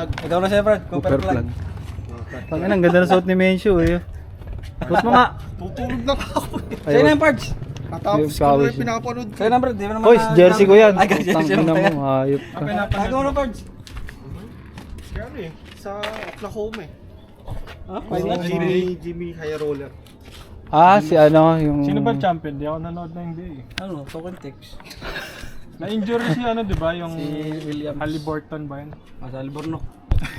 Ikaw na siya, Brad. Cooper plan. Pangin, ang ganda ng suot ni Menshu eh. Ba't mo nga? Tutulog na ako. Sa'yo na yung parts. Natapos ko na yung pinapanood ko. Sa'yo na, Brad. Di ba naman Boys, jersey ko yan. Ay, jersey Tangina mo. mo, hayop ka. Ikaw na, parts. Kaya ano eh, sa Oklahoma eh. Ha? Jimmy High Roller. Ah, si ano, yung... Sino ba champion? Di ako nanood na NBA. Ano? Token text. Na-injury si ano, di ba? Yung Si Williams. Halliburton ba yun? Sa Alborno.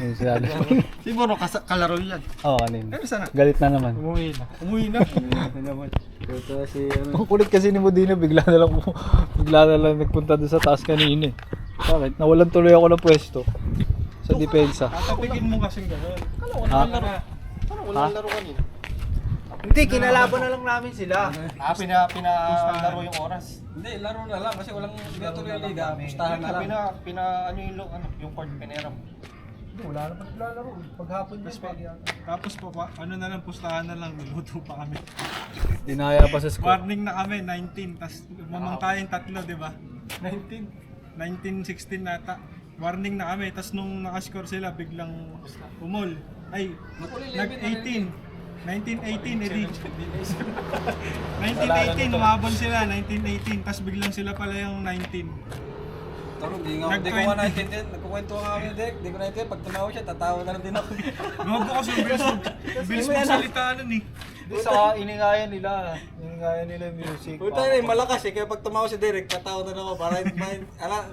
Yung si Alex. Si Bono, kalaro yan. Oo, kanina. Pero sana? Galit na naman. Umuwi na. Umuwi na. Ito naman. Ito si ano. Ang kulit kasi ni Modino, bigla na lang nagpunta doon sa taas kanina eh. Bakit? Nawalan tuloy ako ng pwesto. Sa depensa. Tatapigin mo kasing gano'n. Ano, walang laro kanina. Hindi, kinalaban na lang namin sila. Pinalaro yung oras. Hindi, laro na lang kasi walang tuloy yung liga. Pustahan na lang. Ano yung court pineram. Wala naman naglalaro. Paghapon Tapos pa, ano na lang, pustahan na lang, niluto pa kami. Dinaya pa sa squad. Warning na kami, 19. Tapos mamang tayong tatlo, di ba? 19-16 nata. Warning na kami, tapos nung nakascore sila, biglang umol. Ay, nag-18. 1918, edi. 1918, umabon sila, 1918. Tapos biglang sila pala yung 19. Taro, di ko nga naintindihan. Nagkukwento nga kami, Derek. Di ko naintindihan. Pag tumawa siya, tatawa na lang din ako. Gago kasi bilis magsalita nun eh. Sa iningayan nila yung music. Puta na malakas eh. Kaya pag tumawa si Derek, tatawa na lang ako.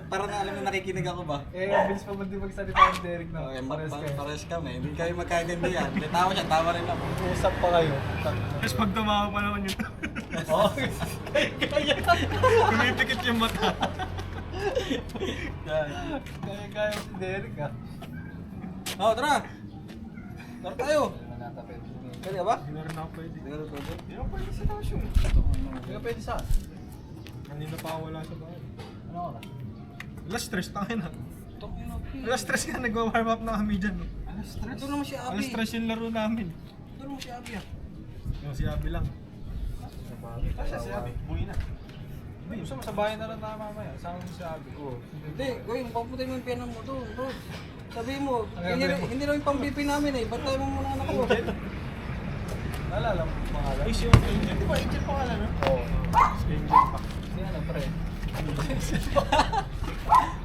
Parang alam na nakikinig ako ba? Eh, ang bilis pa man din magsalita ng Derek na. Pares kami. Hindi kami magkaintindihan. Hindi tawa siya, tawa rin ako. Usap pa kayo. Tapos pag tumawa pa naman yun. Oo. Kumipikit yung mata. Kaya si Derek ah. Oh, tara! Tara tayo! Pwede ka ba? Hindi na rin ako pwede. Hindi ka rin pwede. Hindi naman pwede sa Tasyo eh. Hindi ka pwede saan? Kanina pa ako wala sa bahay. Ano oras? Alas stress, tangin na. Tangina, Alas stress nga, nagwa-warm up na kami dyan. eh. Ito naman si Abi. Alas stress yung laro namin. Ito naman si Abi ah. Yung si Abi lang. Tasya si Abi, umuwi na. Hindi, gusto mo sa bahay na lang tayo mamaya. Saan mo sabi? Oo. Hindi, Goy, papuntayin mo yung piano mo doon, bro. Sabihin mo, hindi lang yung pang-BP namin eh. Ba't tayo mo muna anak ko? Naalala mo yung pangalan? Ay, yung Angel. Di ba, Angel pangalan no? Oo. Angel pa. Hindi ano, pre.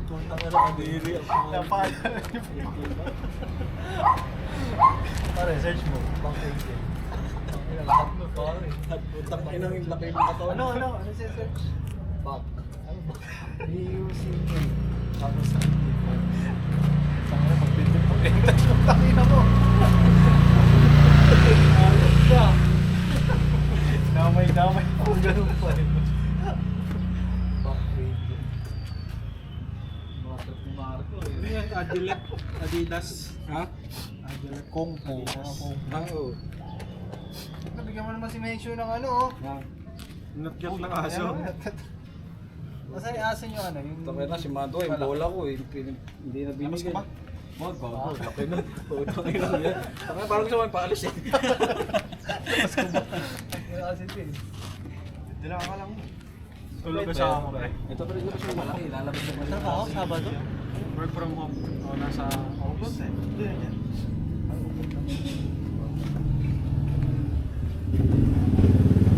Punta ka lang, kadiri. Napangalan niyo pa. Pare, search mo. Bang Angel. Ang lahat mo, pare. Putang ina yung laki ng katawan. Ano siya search? Bak. Ano ba? B-U-C-A. Tapos sa tangina, magpindot mo. Tangina mo. Ayos ka. Damay. Ang ganun pa rin. Bak radio. Mga ni Marco eh. Ano yan? Adilet. Adidas. Ha? Adilet. Kung po. Oo. Nabigyan mo naman si Menshu ng ano oh. Natyat ng aso. Nasaan yung aso nyo ano? Yung... Takay na si Mando, yung bola ko eh. Hindi na binigyan. Wag ba? Laki na. Putang ina yan. Takay parang gusto mo yung paalis eh. Yung aso ito eh. Dila ka lang mo. Tulog ka sa ako, pre. Ito pa rin labas yung malaki. Lalabas yung malaki. Saan ako? Sabado? Work from home. O, nasa August eh. Hindi na yan.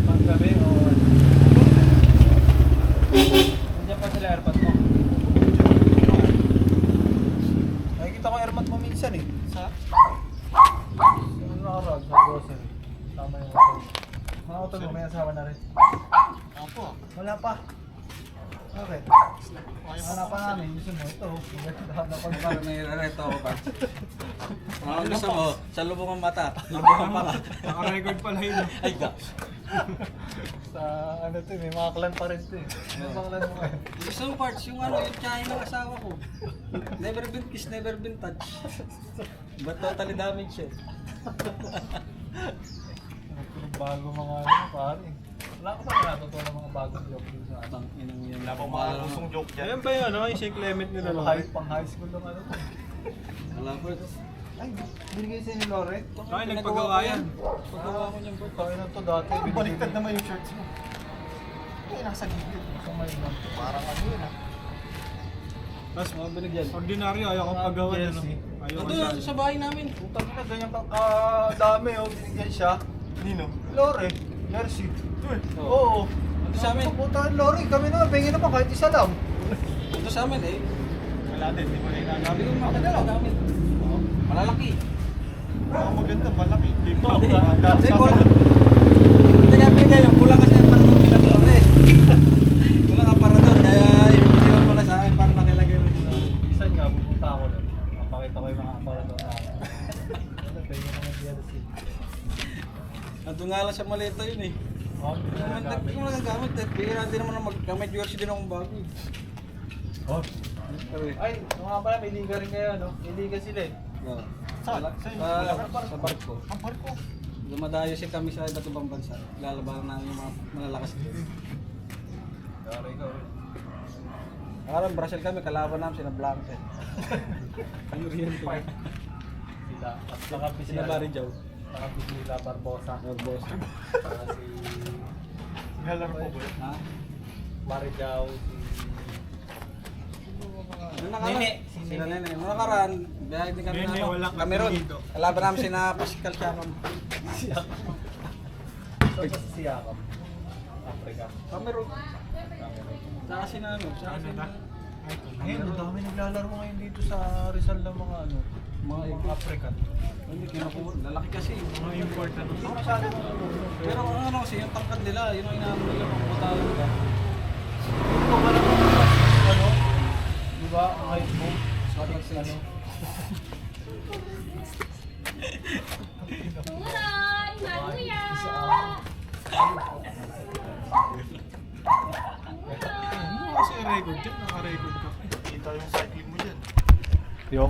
Panggabi o... Nandiyan pa sila airpot mo. Nakikita ko airpot mo minsan eh. Sa? Yung nakarag sa grocery. Tama yung auto. Mga auto mo, may asawa na rin. Ako. Wala pa. Okay. Wala pa namin. Gusto mo ito. Parang nire-reto ako pa. Ang gusto mo, sa lubong ang mata. Lubong ang mata. Naka-record pala yun. Ay, ga. Sa ano to, may mga clan pa rin to eh. May mga clan mo eh. Gusto mo parts, yung ano, yung tiyahin ng asawa ko. Never been kissed, never been touched. But totally damaged siya. Bago mga ano pare. Wala ko pa natutunan ng mga bagong joke dito sa Tang inang yan. Wala pang mga kusong joke dyan. Ayan ba yun, ano? Yung St. Clement nila, no? pang high school lang ano to. Wala po. Ay, binigay sa'yo ni Loren? Ay, nagpagawa yan. Paggawa ko niyan, bro. Kaya na to dati. Baliktad naman yung shorts mo. Ay, nasa gilid. Sa may lang. Parang ano yun ah. Tapos, Mga binigyan. ordinaryo, ayaw kong pagawa yan, no? Ayaw Nandun sa bahay namin. Putang na, ganyan dami oh, binigyan siya. Nino? Lore, jersey. Oo. Oo. Nandun sa amin. Putang Lore, kami na, pengen naman kahit isa lang. Nandun sa amin eh. Wala din, di mo na Sabi inagamit. ko makadala namin. Malalaki. Baka maganda, malaki. Dito. Hindi, kulang. Hindi kaya pinigay yung kulang kasi ang parang pinag-doon eh. Kulang ang para doon, kaya iniwan mo na sa akin para nakilagay mo dito. Minsan nga, pupunta ako doon. Mapakita ko yung mga aparato na ako. Ano, pengen naman jersey. Nandun nga lang sa maleta yun eh. Oh, Hindi ko nagagamit eh. Bigyan natin naman ng may jersey din akong bago eh. Oh. Pero eh. Ay, mga pala, may liga rin kayo, no? May liga sila eh. Oo. Saan? Sa barko. Ang barko. Dumadayo siya kami sa iba't ibang bansa. Lalabanan namin yung mga malalakas dito. Dari ka, oh. Parang Brazil kami, kalaban namin sila Blanca. Ano riyan to? Sila, at nakapi Sila Barijaw. Nakapi sila Barbosa. Barbosa. Saka si Nalaro po ba? Ha? Marijaw, Nung nakaraan, Nene. sila Nene. Nung nakaraan, biyahe din kami Nene, na walang Cameroon. apelido. Kalaban namin sina Pascal Siakam. si Yakap. Saan ba si Yakap? Africa. Cameroon. Saka sina ano? Saka Ano sina na? Ngayon, ang dami naglalaro ngayon dito sa Rizal ng mga ano, mga mga African. Hindi, kinukuha. Lalaki kasi. Mga important. Hindi ko masyado Pero ano kasi, yung tangkad nila, yun ang inaano nila kung butalo nila. Ito ka naman ano, di ba, ang height mo, Sobrang ano, Kulay, maluya. Ano kasi record dyan? Naka-record ka. Kita yung cycling mo dyan. Yo.